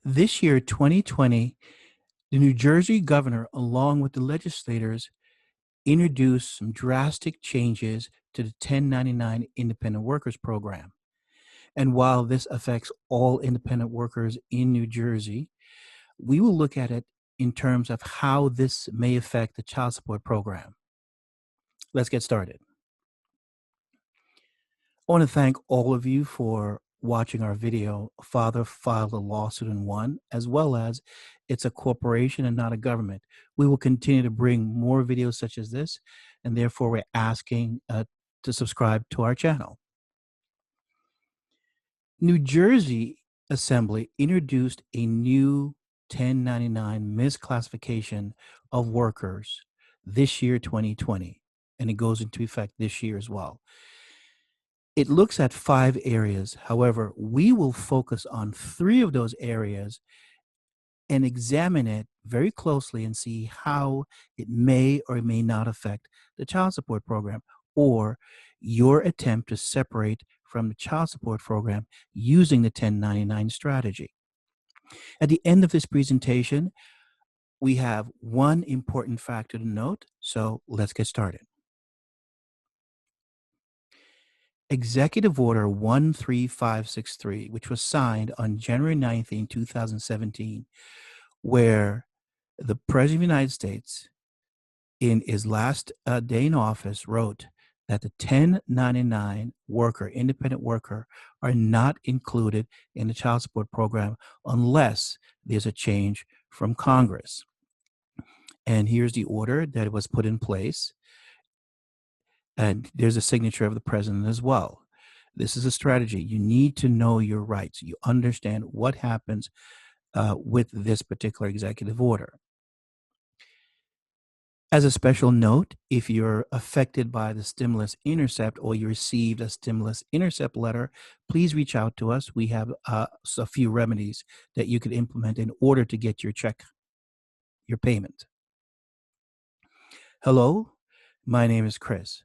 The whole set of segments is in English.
This year, 2020, the New Jersey governor, along with the legislators, introduced some drastic changes to the 1099 independent workers program. And while this affects all independent workers in New Jersey, we will look at it in terms of how this may affect the child support program. Let's get started. I want to thank all of you for watching our video, Father Filed a Lawsuit and Won, as well as it's a corporation and not a government. We will continue to bring more videos such as this, and therefore we're asking to subscribe to our channel. New Jersey Assembly introduced a new 1099 misclassification of workers this year, 2020, and it goes into effect this year as well. It looks at 5 areas. However, we will focus on 3 of those areas and examine it very closely and see how it may or may not affect the child support program or your attempt to separate from the child support program using the 1099 strategy. At the end of this presentation, we have one important factor to note, so let's get started. Executive Order 13563, which was signed on January 19, 2017, where the President of the United States, in his last day in office, wrote that the 1099 worker, independent worker, are not included in the child support program unless there's a change from Congress. And here's the order that was put in place. And there's a signature of the president as well. This is a strategy. You need to know your rights. You understand what happens with this particular executive order. As a special note, if you're affected by the stimulus intercept or you received a stimulus intercept letter, please reach out to us. We have a few remedies that you could implement in order to get your check, your payment. Hello, my name is Chris.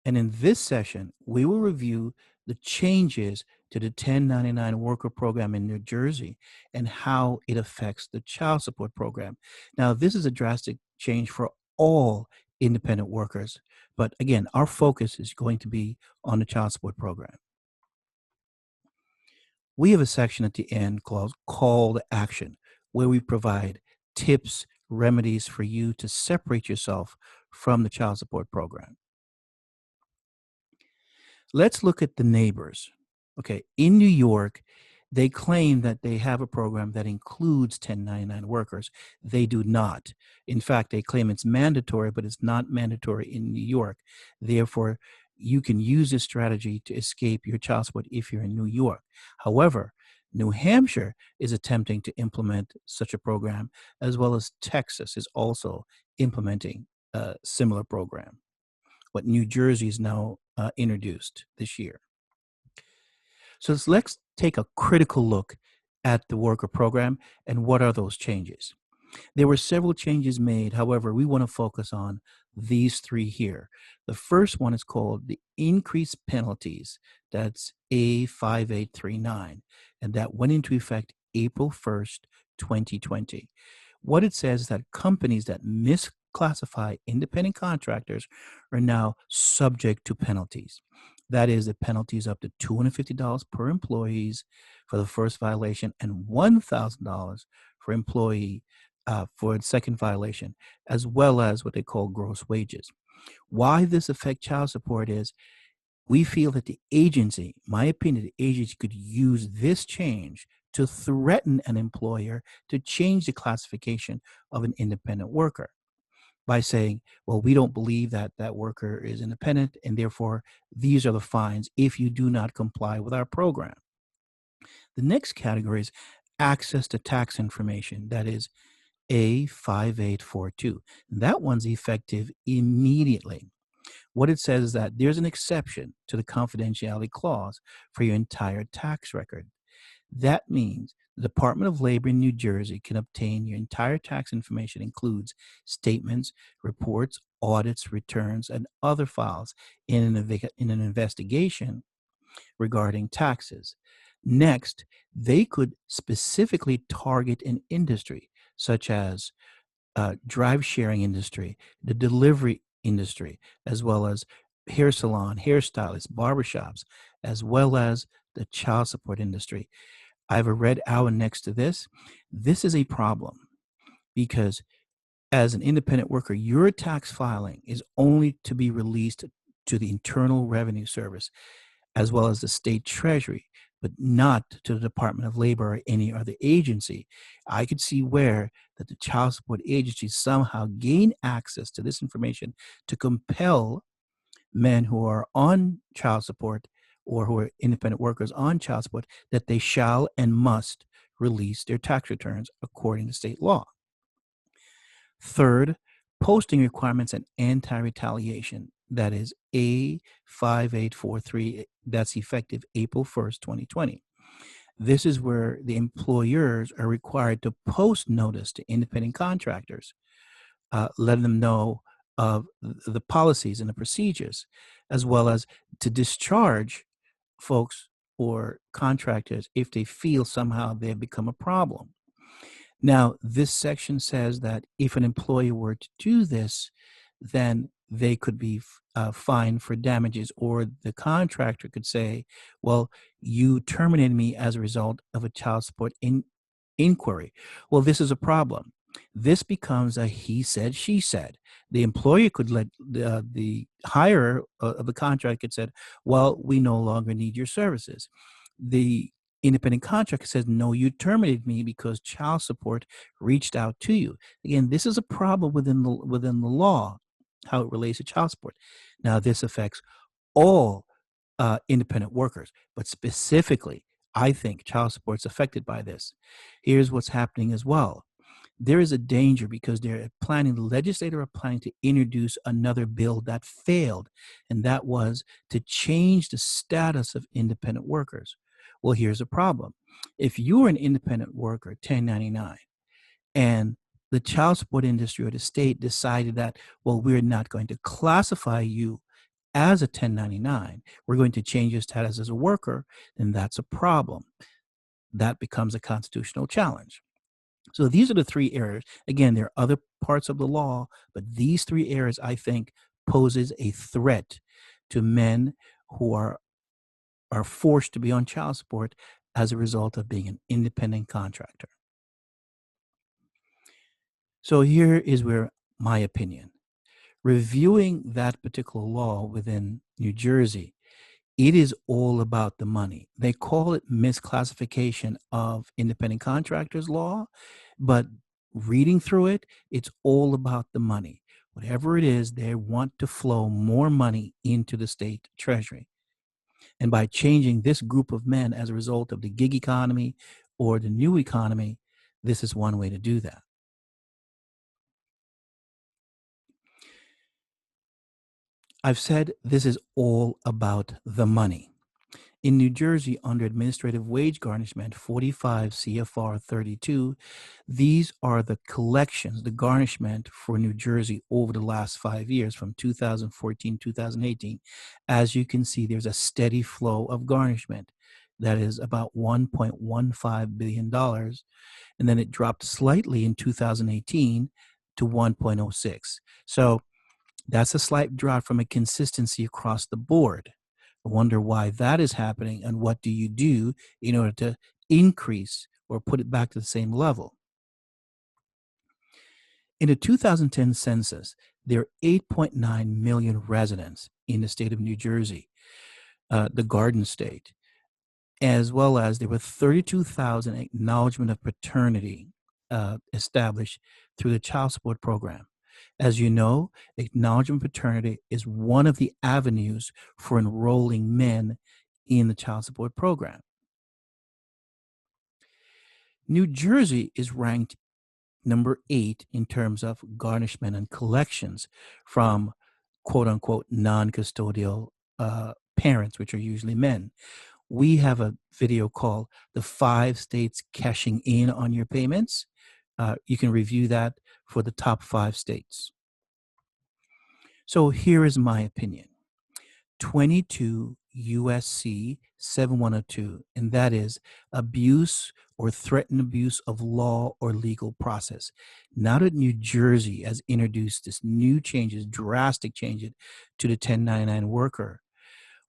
And in this session, we will review the changes to the 1099 worker program in New Jersey and how it affects the child support program. Now, this is a drastic change for all independent workers, but again, our focus is going to be on the child support program. We have a section at the end called Call to Action, where we provide tips, remedies for you to separate yourself from the child support program. Let's look at the neighbors. Okay, in New York, they claim that they have a program that includes 1099 workers. They do not. In fact, they claim it's mandatory, but it's not mandatory in New York. Therefore, you can use this strategy to escape your child support if you're in New York. However, New Hampshire is attempting to implement such a program, as well as Texas is also implementing a similar program. What New Jersey is now introduced this year. So let's take a critical look at the worker program and what are those changes. There were several changes made. However, we want to focus on these 3 here. The first one is called the increased penalties. That's A5839, and that went into effect April 1st, 2020. What it says is that companies that misclassify independent contractors are now subject to penalties. That is, the penalties up to $250 per employees for the first violation and $1,000 for employee for the second violation, as well as what they call gross wages. Why this affects child support is we feel that the agency, my opinion, the agency could use this change to threaten an employer to change the classification of an independent worker by saying, well, we don't believe that that worker is independent, and therefore these are the fines if you do not comply with our program. The next category is access to tax information. That is A5842. That one's effective immediately. What it says is that there's an exception to the confidentiality clause for your entire tax record. That means the Department of Labor in New Jersey can obtain your entire tax information, includes statements, reports, audits, returns, and other files in an investigation regarding taxes. Next, they could specifically target an industry such as drive sharing industry, the delivery industry, as well as hair salon, hairstylists, barbershops, as well as the child support industry. I have a red hour next to this. This is a problem because as an independent worker, your tax filing is only to be released to the Internal Revenue Service as well as the state treasury, but not to the Department of Labor or any other agency. I could see where that the child support agency somehow gain access to this information to compel men who are on child support or who are independent workers on child support that they shall and must release their tax returns according to state law. Third, posting requirements and anti-retaliation. That is A5843. That's effective April 1st, 2020. This is where the employers are required to post notice to independent contractors, letting them know of the policies and the procedures, as well as to discharge folks or contractors if they feel somehow they've become a problem. Now, this section says that if an employer were to do this, then they could be fined for damages, or the contractor could say, well, you terminated me as a result of a child support inquiry. Well, this is a problem. This becomes a he said, she said. The employer could let the hirer of the contract could said, well, we no longer need your services. The independent contractor says, no, you terminated me because child support reached out to you. Again, this is a problem within the law, how it relates to child support. Now, this affects all independent workers, but specifically, I think child support is affected by this. Here's what's happening as well. There is a danger because the legislature are planning to introduce another bill that failed, and that was to change the status of independent workers. Well, here's a problem. If you're an independent worker, 1099, and the child support industry or the state decided that, well, we're not going to classify you as a 1099, we're going to change your status as a worker, then that's a problem. That becomes a constitutional challenge. So these are the three areas. Again, there are other parts of the law, but these three areas, I think, poses a threat to men who are forced to be on child support as a result of being an independent contractor. So here is where my opinion. Reviewing that particular law within New Jersey, it is all about the money. They call it misclassification of independent contractors law, but reading through it, it's all about the money. Whatever it is, they want to flow more money into the state treasury. And by changing this group of men as a result of the gig economy or the new economy, this is one way to do that. I've said this is all about the money. In New Jersey, under administrative wage garnishment 45 CFR 32, these are the collections, the garnishment for New Jersey over the last 5 years from 2014, 2018. As you can see, there's a steady flow of garnishment that is about $1.15 billion. And then it dropped slightly in 2018 to 1.06. So that's a slight drop from a consistency across the board. I wonder why that is happening and what do you do in order to increase or put it back to the same level. In the 2010 census, there are 8.9 million residents in the state of New Jersey, the Garden State, as well as there were 32,000 acknowledgement of paternity established through the child support program. As you know, acknowledgement of paternity is one of the avenues for enrolling men in the child support program. New Jersey is ranked number 8 in terms of garnishment and collections from quote unquote non-custodial parents, which are usually men. We have a video called The 5 States Cashing In on Your Payments. You can review that for the top 5 states. So here is my opinion. 22 U.S.C. 7102, and that is abuse or threatened abuse of law or legal process. Now that New Jersey has introduced this new changes, drastic changes to the 1099 worker,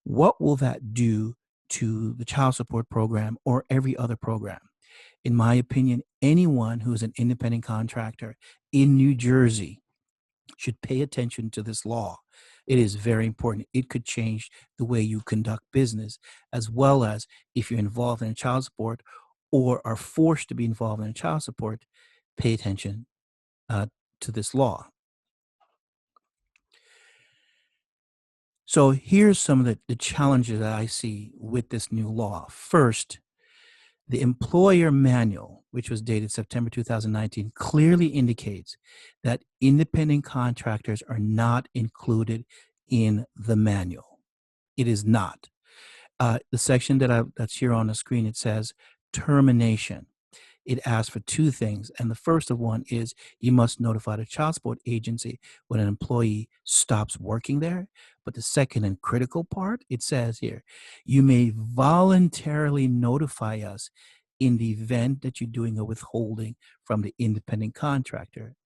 what will that do to the child support program or every other program? In my opinion, anyone who is an independent contractor in New Jersey should pay attention to this law. It is very important. It could change the way you conduct business, as well as if you're involved in child support or are forced to be involved in child support, pay attention uh, to this law. So here's some of the challenges that I see with this new law. First, the employer manual, which was dated September 2019, clearly indicates that independent contractors are not included in the manual. It is not. The section that's here on the screen, it says termination. It asks for two things, and the first of one is you must notify the child support agency when an employee stops working there. But the second and critical part, it says here, you may voluntarily notify us in the event that you're doing a withholding from the independent contractor.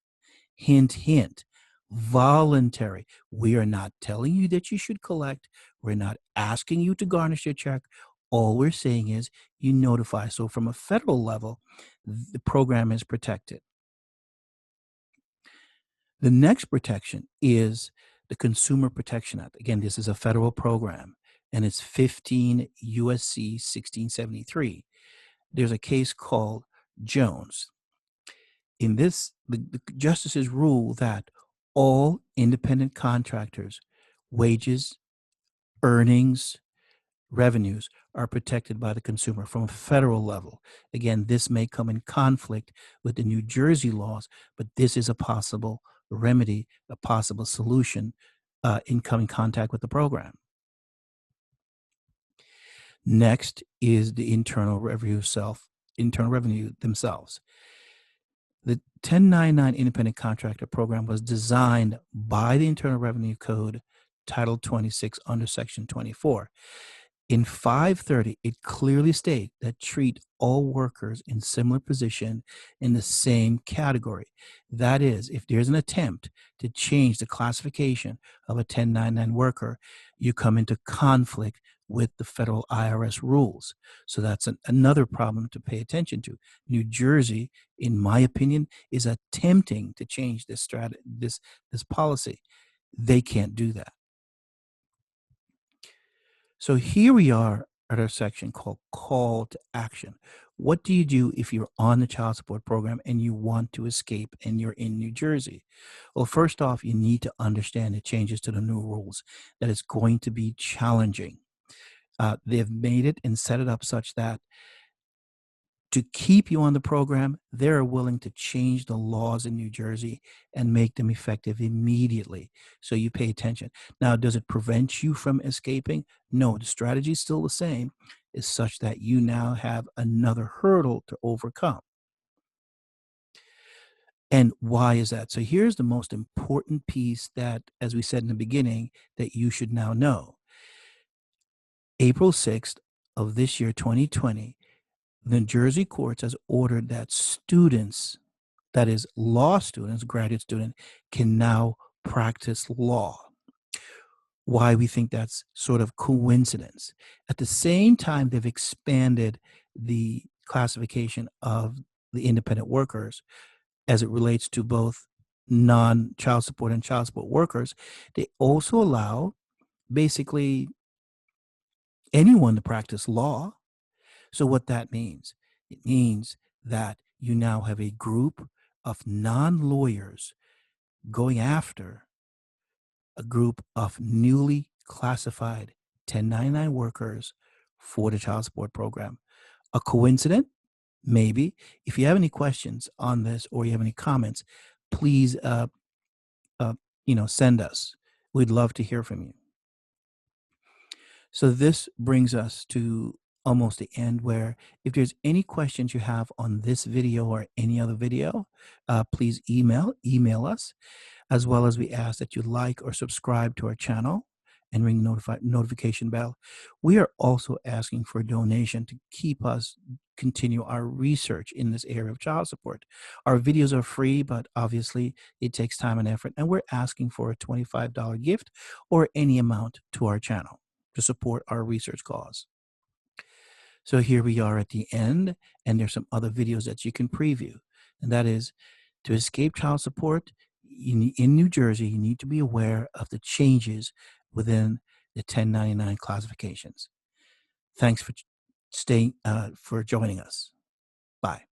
Hint, hint, voluntary. We are not telling you that you should collect. We're not asking you to garnish your check. All we're saying is you notify. So from a federal level, the program is protected. The next protection is the Consumer Protection Act. Again, this is a federal program, and it's 15 U.S.C. 1673. There's a case called Jones. In this, the justices rule that all independent contractors' wages, earnings, revenues are protected by the consumer from a federal level. Again, this may come in conflict with the New Jersey laws, but this is a possible remedy, a possible solution in coming contact with the program. Next is the internal revenue themselves. The 1099 independent contractor program was designed by the Internal Revenue Code, Title 26 under Section 24. In 530, it clearly states that treat all workers in similar position in the same category. That is, if there's an attempt to change the classification of a 1099 worker, you come into conflict with the federal IRS rules. So that's another problem to pay attention to. New Jersey, in my opinion, is attempting to change this policy. They can't do that. So here we are at our section called Call to Action. What do you do if you're on the child support program and you want to escape and you're in New Jersey? Well, first off, you need to understand the changes to the new rules, that it's going to be challenging. They've made it and set it up such that to keep you on the program, they're willing to change the laws in New Jersey and make them effective immediately. So you pay attention. Now, does it prevent you from escaping? No, the strategy is still the same. It's such that you now have another hurdle to overcome. And why is that? So here's the most important piece that, as we said in the beginning, that you should now know. April 6th of this year, 2020, the New Jersey courts has ordered that students, that is law students, graduate students, can now practice law. Why we think that's sort of coincidence. At the same time, they've expanded the classification of the independent workers as it relates to both non-child support and child support workers. They also allow basically anyone to practice law. So what that means, it means that you now have a group of non-lawyers going after a group of newly classified 1099 workers for the child support program. A coincidence? Maybe. If you have any questions on this or you have any comments, please send us. We'd love to hear from you. So this brings us to almost the end, where if there's any questions you have on this video or any other video, please email us, as well as we ask that you like or subscribe to our channel and ring the notification bell. We are also asking for a donation to keep us continue our research in this area of child support. Our videos are free, but obviously it takes time and effort, and we're asking for a $25 gift or any amount to our channel to support our research cause. So here we are at the end, and there's some other videos that you can preview, and that is to escape child support in New Jersey. You need to be aware of the changes within the 1099 classifications. Thanks for staying for joining us. Bye.